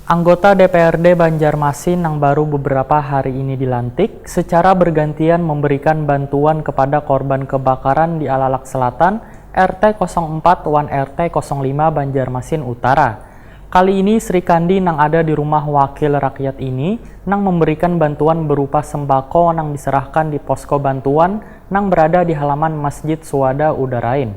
Anggota DPRD Banjarmasin yang baru beberapa hari ini dilantik secara bergantian memberikan bantuan kepada korban kebakaran di Alalak Selatan, RT 04 Wan RT 05 Banjarmasin Utara. Kali ini Sri Kandi yang ada di rumah wakil rakyat ini yang memberikan bantuan berupa sembako yang diserahkan di posko bantuan yang berada di halaman Masjid Suada Udarain.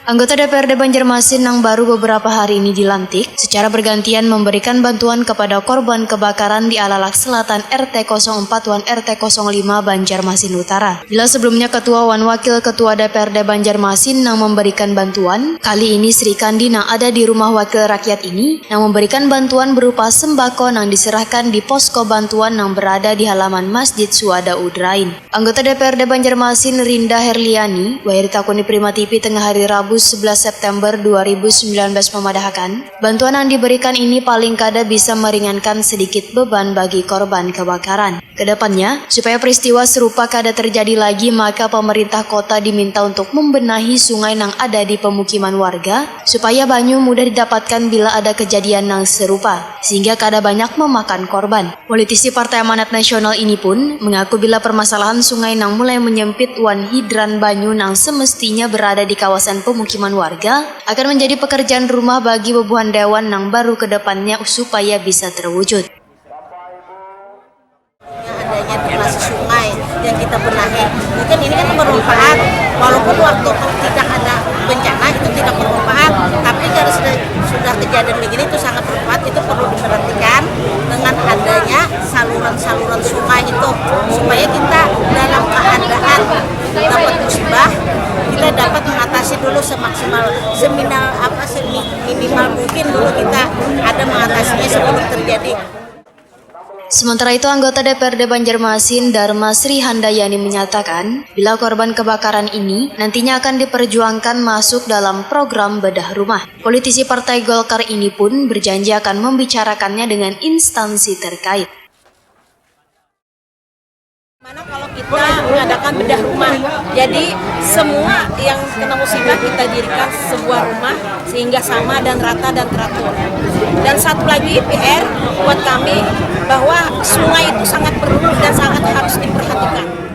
Anggota DPRD Banjarmasin yang baru beberapa hari ini dilantik secara bergantian memberikan bantuan kepada korban kebakaran di Alalak Selatan RT 04 Wan RT 05 Banjarmasin Utara. Bila sebelumnya Ketua Wan Wakil Ketua DPRD Banjarmasin yang memberikan bantuan, kali ini Sri Kandi yang ada di rumah wakil rakyat ini yang memberikan bantuan berupa sembako yang diserahkan di posko bantuan yang berada di halaman Masjid Suada Udarain. Anggota DPRD Banjarmasin Rinda Herliani, Wahirita Kuni Prima TV tengah hari Rabu 11 September 2019 memadahkan, bantuan yang diberikan ini paling kada bisa meringankan sedikit beban bagi korban kebakaran. Kedepannya, supaya peristiwa serupa kada terjadi lagi, maka pemerintah kota diminta untuk membenahi sungai yang ada di pemukiman warga, supaya banyu mudah didapatkan bila ada kejadian yang serupa, sehingga kada banyak memakan korban. Politisi Partai Amanat Nasional ini pun mengaku bila permasalahan sungai yang mulai menyempit wan hidran banyu yang semestinya berada di kawasan pemukiman warga akan menjadi pekerjaan rumah bagi bebuhan dewan yang baru ke depannya supaya bisa terwujud. Adanya drenase sungai yang kita benahi, mungkin ini kan bermanfaat, walaupun waktu tidak ada bencana itu tidak bermanfaat, tapi kalau sudah kejadian begini itu sangat bermanfaat, itu perlu diperhatikan dengan adanya saluran-saluran sungai itu, supaya kita dalam keadaan dapat musibah kita dapat mengatasi dulu seminimal mungkin dulu kita ada mengatasinya sebelum terjadi. Sementara itu, anggota DPRD Banjarmasin Dharma Sri Handayani menyatakan, bila korban kebakaran ini nantinya akan diperjuangkan masuk dalam program bedah rumah. Politisi Partai Golkar ini pun berjanji akan membicarakannya dengan instansi terkait. Mana kalau kita mengadakan bedah rumah, jadi semua yang kena musibah kita dirikan sebuah rumah sehingga sama dan rata dan teratur. Dan satu lagi PR buat kami bahwa sungai itu sangat perlu dan sangat harus diperhatikan.